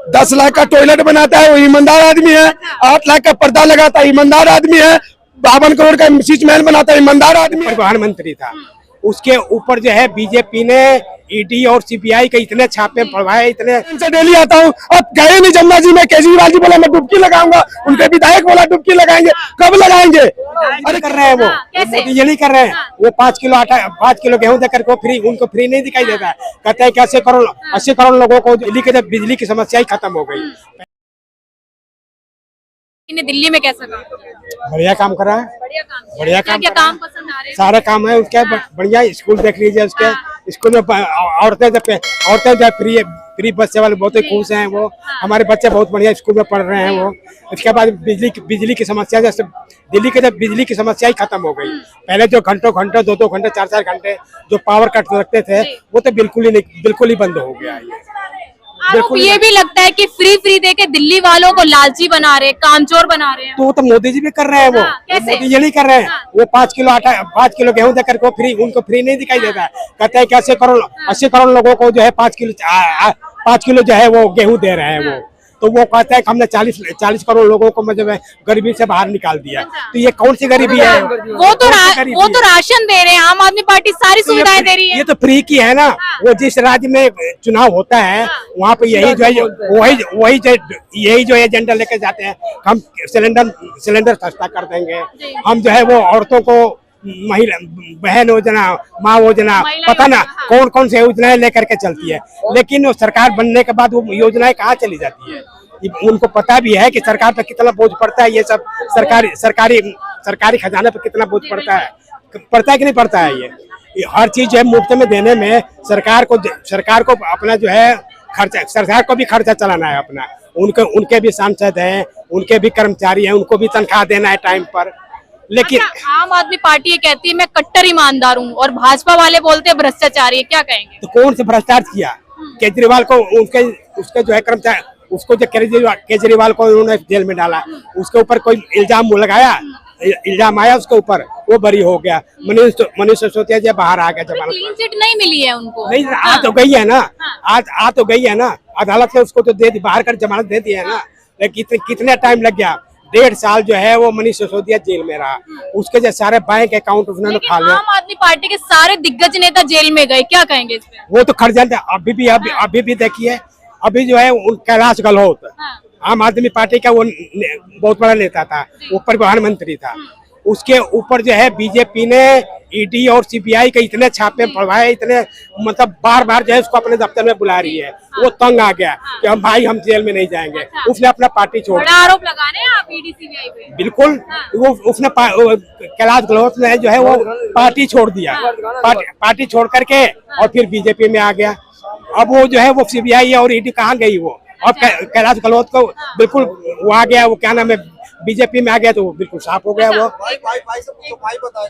10 लाख का टॉयलेट बनाता है वो ईमानदार आदमी है। 8 लाख का पर्दा लगाता है ईमानदार आदमी है। 52 करोड़ का शीश महल बनाता है ईमानदार आदमी। प्रधानमंत्री था, उसके ऊपर जो है बीजेपी ने ईडी और सीबीआई के इतने छापे पड़वाए, इतने से डेली आता हूँ। अब गए नहीं जमुना जी में, केजरीवाल जी बोला मैं डुबकी लगाऊंगा, उनके विधायक बोला डुबकी लगाएंगे। कब लगाएंगे? अरे कर रहे हैं वो मोदी ये नहीं कर रहे हैं। वो 5 किलो आटा 5 किलो गेहूं देकर को फ्री, उनको फ्री नहीं दिखाई देता है। कहते हैं कि 80 करोड़ लोगों को बिजली की समस्या ही खत्म हो गई। दिल्ली में कैसा काम? बढ़िया काम कर रहा है, बढ़िया काम। क्या काम पसंद आ रहे हैं? सारा काम है उसके। बढ़िया स्कूल देख लीजिए, उसके स्कूल में औरतें जो फ्री बस वाले बहुत ही खुश हैं। वो हमारे बच्चे बहुत बढ़िया स्कूल में पढ़ रहे हैं। वो इसके बाद बिजली की समस्या, जैसे दिल्ली के जब बिजली की समस्या ही खत्म हो गई। पहले जो घंटों 2-2 घंटे 4-4 घंटे जो पावर कट लगते थे वो तो बिल्कुल ही बंद हो गया है। आपको ये भी लगता है कि फ्री दे के दिल्ली वालों को लालची बना रहे, कामचोर बना रहे हैं? तो वो तो मोदी जी भी कर रहे हैं। वो मोदी ये नहीं कर रहे हैं। वो 5 किलो आटा 5 किलो गेहूं देकर को उनको फ्री नहीं दिखाई देता है। कहते हैं कि 80 करोड़ लोगों को जो है 5 किलो जो है वो गेहूं दे रहे हैं। वो तो वो कहता है कि हमने 40 करोड़ लोगों को मतलब गरीबी से बाहर निकाल दिया। तो ये कौन सी गरीबी है? वो तो राशन दे रहे हैं। आम आदमी पार्टी सारी सुविधाएं दे रही है। ये तो फ्री की है ना। वो जिस राज्य में चुनाव होता है वहाँ पे यही जो है यही जो एजेंडा लेके जाते हैं। हम सिलेंडर सस्ता कर देंगे, हम जो है वो औरतों को महिला बहन योजना, माँ योजना, पता ना कौन से योजनाएं लेकर के चलती है। लेकिन वो सरकार बनने के बाद वो योजनाएं कहाँ चली जाती है? उनको पता भी है कि सरकार पर कितना बोझ पड़ता है। ये सब सरकारी खजाने पर कितना बोझ पड़ता है कि नहीं पड़ता है? ये हर चीज जो है मुफ्त में देने में सरकार को अपना जो है खर्चा, सरकार को भी खर्चा चलाना है अपना। उनके भी सांसद हैं, उनके भी कर्मचारी हैं, उनको भी तनख्वाह देना है टाइम पर। लेकिन आम आदमी पार्टी ये कहती है मैं कट्टर ईमानदार हूँ और भाजपा वाले बोलते हैं भ्रष्टाचारी है। क्या कहेंगे? तो कौन से भ्रष्टाचार किया? केजरीवाल को उसके जो है कर्मचारी, उसको जो केजरीवाल को उन्होंने जेल में डाला, उसके ऊपर कोई इल्जाम आया उसके ऊपर, वो बरी हो गया। मनीष सिसोदिया जी बाहर आ गया जमानत। क्लीन चिट नहीं मिली है उनको। नहीं आ तो गई है ना, आज आ तो गई है ना। अदालत ने उसको तो बाहर कर जमानत दे दी है ना। लेकिन कितने टाइम लग गया? 1.5 साल जो है वो मनीष सिसोदिया जेल में रहा। उसके जो सारे बैंक अकाउंट उन्होंने खा लिया। आम आदमी पार्टी के सारे दिग्गज नेता जेल में गए, क्या कहेंगे इस पे? वो तो खर्च अभी भी देखिए, अभी जो है कैलाश गहलोत आम आदमी पार्टी का वो बहुत बड़ा नेता था, वो प्रधानमंत्री था। उसके ऊपर जो है बीजेपी ने ईडी और सीबीआई के इतने छापे पड़वाए, इतने मतलब बार जो है उसको अपने दफ्तर में बुला रही है। वो तंग आ गया कि हम जेल में नहीं जाएंगे। उसने अपना पार्टी छोड़, बड़ा आरोप लगा रहे हैं आप ईडी सीबीआई पे। बिल्कुल। वो उसने कैलाश गहलोत ने जो है वो पार्टी छोड़ दिया, पार्टी छोड़ करके और फिर बीजेपी में आ गया। अब वो जो है वो सीबीआई और ईडी कहाँ गई? वो और कैलाश गहलोत को बिल्कुल वो आ गया, वो क्या नाम है, बीजेपी में आ गया तो वो बिल्कुल साफ हो गया। वो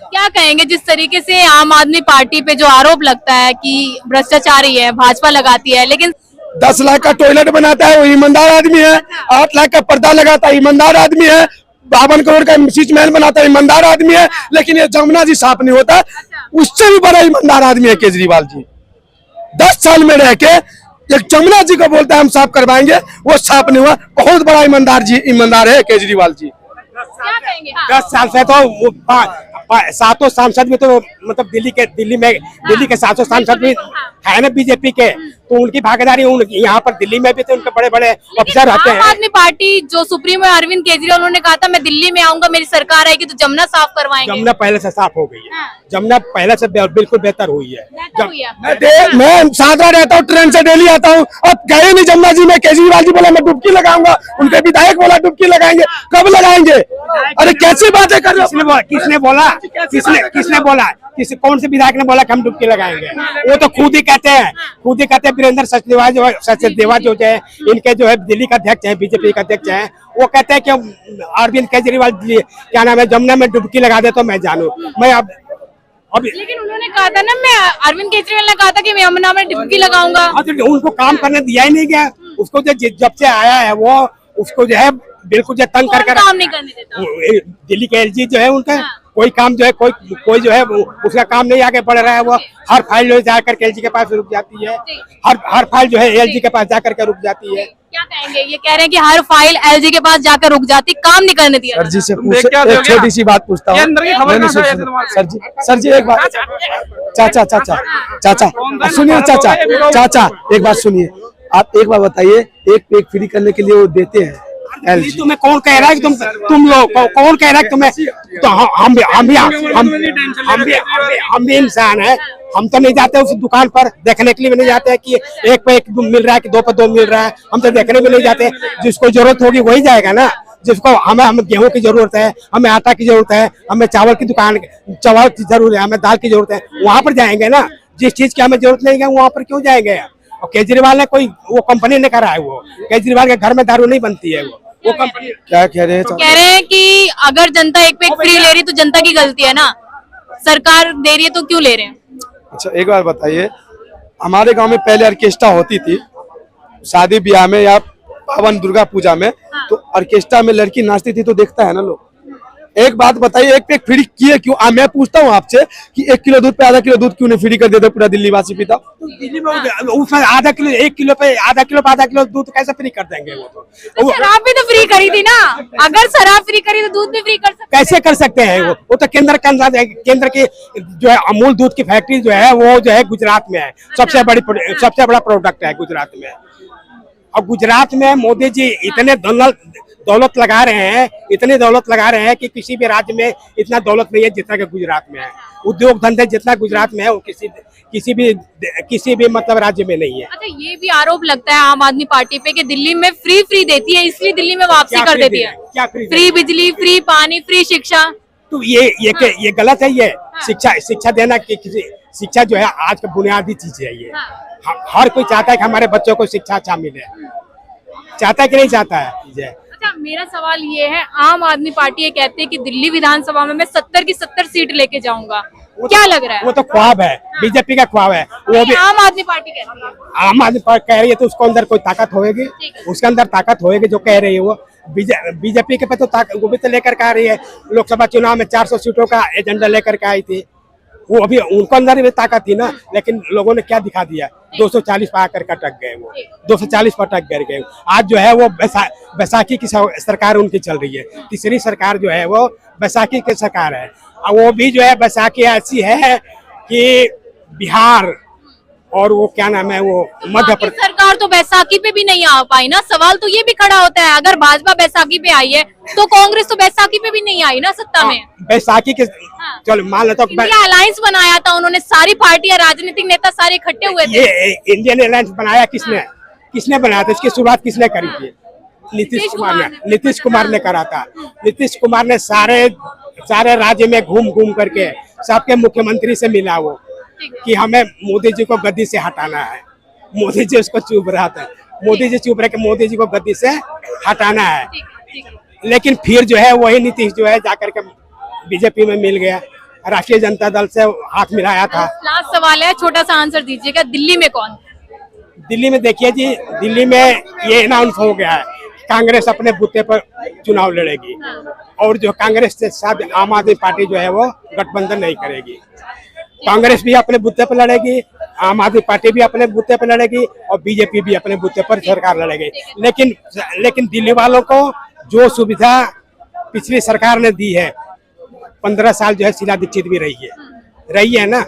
क्या कहेंगे जिस तरीके से आम आदमी पार्टी पे जो आरोप लगता है कि भ्रष्टाचारी है, भाजपा लगाती है, लेकिन 10 लाख का टॉयलेट बनाता है वो ईमानदार आदमी है। 8 लाख का पर्दा लगाता है ईमानदार आदमी है। 52 करोड़ का शीश महल बनाता है ईमानदार आदमी है। लेकिन ये जमुना जी साफ नहीं होता, उससे भी बड़ा ईमानदार आदमी है केजरीवाल जी। 10 साल में रह के एक जमुना जी को बोलता है हम साफ करवाएंगे, वो साफ नहीं हुआ। बहुत बड़ा ईमानदार है केजरीवाल जी। क्या कहेंगे? 10 साल से तो सातों सांसद भी तो मतलब दिल्ली के 700 सांसद भी है ना बीजेपी के, तो उनकी भागीदारी यहाँ पर दिल्ली में भी तो उनके बड़े बड़े अफसर रहते हैं। आम आदमी पार्टी जो सुप्रीमो अरविंद केजरीवाल, उन्होंने कहा था मैं दिल्ली में आऊंगा, मेरी सरकार आएगी तो जमुना साफ करवाएंगे। जमुना पहले से साफ हो गई है। जमुना पहले से बिल्कुल बेहतर हुई है। मैं सादरा रहता हूँ, ट्रेन से डेली आता हूँ। अब गए नहीं जमुना जी में, केजरीवाल जी बोला मैं डुबकी लगाऊंगा, उनके विधायक बोला डुबकी लगाएंगे। कब लगाएंगे? अरे कैसी बातें कर रहे हो? किसने बोला? कौन से विधायक ने बोला कि हम डुबकी लगाएंगे? वो तो खुद ही कहते हैं वीरेंद्र सचदेवा जो है इनके जो है दिल्ली का अध्यक्ष है, बीजेपी का अध्यक्ष है, वो कहते हैं कि अरविंद केजरीवाल जी क्या नाम है जमुना में डुबकी लगा दे तो मैं जानू। मैं अब लेकिन उन्होंने कहा था ना, मैं अरविंद केजरीवाल ने कहा था कि मैं यमुना में डुबकी लगाऊंगा। उनको काम करने दिया ही नहीं गया। उसको जब से आया है वो उसको जो है बिल्कुल जो तंग कर काम नहीं करने देता। दिल्ली के एलजी जो है उनका कोई काम जो है कोई जो है उसका काम नहीं आगे बढ़ रहा है। वो हर फाइल जो जा करके एलजी के पास रुक जाती है, हर फाइल जो है एलजी के पास जा करके रुक जाती है। क्या कहेंगे? ये कह रहे हैं कि हर फाइल एलजी के पास जाकर रुक जाती, काम नहीं करने दिया। सर जी से एक छोटी सी बात पूछता हूँ सर जी एक बात। चाचा सुनिए, चाचा एक बात सुनिए, आप एक बार बताइए, एक फ्री करने के लिए वो देते हैं एलजी, तुम्हें कौन कह रहा है कि तुम लोग कौन कह रहा है तुम्हें? तो हम भी इंसान है, हम तो नहीं जाते उस दुकान पर देखने के लिए भी नहीं जाते कि एक पे एक मिल रहा है कि दो पे दो मिल रहा है। हम तो देखने भी नहीं जाते। जिसको जरूरत होगी वही जाएगा ना। जिसको हमें गेहूं की जरूरत है, हमें आटा की जरूरत है, हमें चावल की दुकान चावल की जरूरत है, हमें दाल की जरूरत है, वहां पर जाएंगे ना। जिस चीज की हमें जरूरत नहीं है वहां पर क्यों जाएंगे? और केजरीवाल ने कोई वो कंपनी ने करा है, वो केजरीवाल के घर में दारू नहीं बनती है। वो कंपनी क्या कह रहे हैं? कह रहे हैं कि अगर जनता एक पे एक फ्री ले रही तो जनता की गलती है ना, सरकार दे रही है तो क्यों ले रहे हैं? अच्छा एक बार बताइए, हमारे गांव में पहले ऑर्केस्ट्रा होती थी शादी ब्याह में या पावन दुर्गा पूजा में, तो ऑर्केस्ट्रा में लड़की नाचती थी तो देखता है ना लोग। एक बात बताइए, एक पे एक फ्री किए क्यों? मैं पूछता हूँ आपसे कि 1 किलो दूध पे आधा किलो दूध क्यों नहीं फ्री कर देते पूरा दिल्ली वासी पीता? दिल्ली में उसमें आधा किलो 1 किलो पे आधा किलो दूध कैसे फ्री कर देंगे? वो तो शराब भी तो फ्री करी थी ना। अगर शराब फ्री करी तो दूध भी फ्री कर सकते। कैसे कर सकते हैं? वो तो केंद्र की जो है अमूल दूध की फैक्ट्री जो है वो जो है गुजरात में है। सबसे बड़ा प्रोडक्ट है गुजरात में। और गुजरात में मोदी जी इतने दौलत लगा रहे हैं, इतनी दौलत लगा रहे हैं कि किसी भी राज्य में इतना दौलत नहीं है जितना कि गुजरात में है। उद्योग धंधे जितना गुजरात में है वो किसी भी मतलब राज्य में नहीं है। अच्छा, ये भी आरोप लगता है आम आदमी पार्टी पे कि दिल्ली में फ्री देती है, इसलिए दिल्ली में वापसी कर देती है। क्या फ्री बिजली, फ्री पानी, फ्री शिक्षा? तो ये गलत है। ये शिक्षा देना शिक्षा जो है आज का बुनियादी चीज है। ये हर कोई चाहता है कि हमारे बच्चों को शिक्षा अच्छा मिले, चाहता है कि नहीं चाहता है? अच्छा, मेरा सवाल ये है, आम आदमी पार्टी ये कहती है कि दिल्ली विधानसभा में मैं 70 की 70 सीट लेके जाऊंगा, क्या लग रहा है? वो तो ख्वाब है, बीजेपी का ख्वाब है। वो भी आम आदमी पार्टी कहती है। आम आदमी पार्टी कह रही है तो उसको अंदर कोई ताकत होगी, उसके अंदर ताकत होगी जो कह रही है। वो बीजेपी के पे तो वो भी तो लेकर के आ रही है। लोकसभा चुनाव में 400 सीटों का एजेंडा लेकर के आई थी। वो अभी उनको अंदर भी ताकत थी ना, लेकिन लोगों ने क्या दिखा दिया? 240 पर आकर के अटक गए। वो 240 पर अटक गए। आज जो है वो बैसाखी की सरकार उनकी चल रही है। तीसरी सरकार जो है वो बैसाखी की सरकार है। और वो भी जो है बैसाखी ऐसी है कि बिहार और वो क्या नाम है वो मध्य प्रदेश सरकार तो बैसाखी पे भी नहीं आ पाई ना। सवाल तो ये भी खड़ा होता है, अगर भाजपा बैसाखी पे आई है तो कांग्रेस तो बैसाखी पे भी नहीं आई ना सत्ता में। बैसाखी के चलो मान लेता हूँ अलायंस बनाया था उन्होंने, सारी पार्टियां राजनीतिक नेता सारे इकट्ठे हुए थे। ये इंडियन अलायंस बनाया किसने बनाया था? इसकी शुरुआत किसने करी थी? नीतीश कुमार ने करा था। नीतीश कुमार ने सारे राज्य में घूम करके सबके मुख्यमंत्री से मिला वो कि हमें मोदी जी को गद्दी से हटाना है। मोदी जी उसको चुप रहा था। मोदी जी चुप रहे कि मोदी जी को गद्दी से हटाना है। लेकिन फिर जो है वही नीतीश जो है जाकर के बीजेपी में मिल गया, राष्ट्रीय जनता दल से हाथ मिलाया था। लास्ट सवाल है, छोटा सा आंसर दीजिएगा, दिल्ली में कौन? दिल्ली में देखिए जी, दिल्ली में ये अनाउंस हो गया है, कांग्रेस अपने बूते पर चुनाव लड़ेगी और जो कांग्रेस के साथ आम आदमी पार्टी जो है वो गठबंधन नहीं करेगी। कांग्रेस भी अपने बूते पर लड़ेगी, आम आदमी पार्टी भी अपने बूते पर लड़ेगी और बीजेपी भी अपने बूते पर सरकार लड़ेगी। लेकिन दिल्ली वालों को जो सुविधा पिछली सरकार ने दी है, 15 साल जो है शीला दीक्षित भी रही है ना,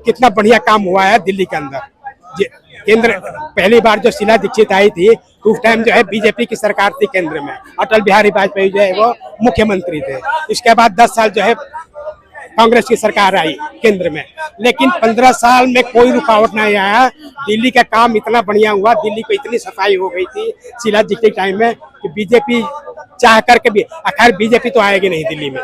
कितना बढ़िया काम हुआ है दिल्ली के अंदर। केंद्र पहली बार जो शीला दीक्षित आई थी तो उस टाइम जो है बीजेपी की सरकार थी केंद्र में, अटल बिहारी वाजपेयी जो है वो मुख्यमंत्री थे। इसके बाद 10 साल जो है कांग्रेस की सरकार आई केंद्र में, लेकिन 15 साल में कोई रुकावट नहीं आया। दिल्ली का काम इतना बढ़िया हुआ, दिल्ली को इतनी सफाई हो गई थी शीला दीक्षित टाइम में कि बीजेपी चाह करके भी, आखिर बीजेपी तो आएगी नहीं दिल्ली में,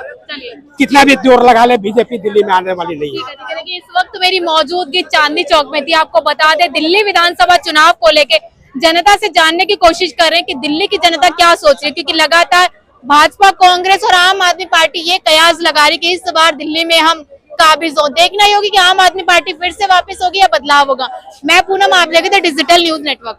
कितना भी जोर लगा ले बीजेपी दिल्ली में आने वाली नहीं है। इस वक्त मेरी मौजूदगी चांदनी चौक में थी। आपको बता दें, दिल्ली विधानसभा चुनाव को लेके जनता से जानने की कोशिश कर रहे हैं कि दिल्ली की जनता क्या सोच रही है, क्योंकि लगातार भाजपा, कांग्रेस और आम आदमी पार्टी ये कयास लगा रही कि इस बार दिल्ली में हम काबिज हो। देखना ही होगी कि आम आदमी पार्टी फिर से वापस होगी या बदलाव होगा। मैं पूनम, आप लेके थे डिजिटल न्यूज नेटवर्क।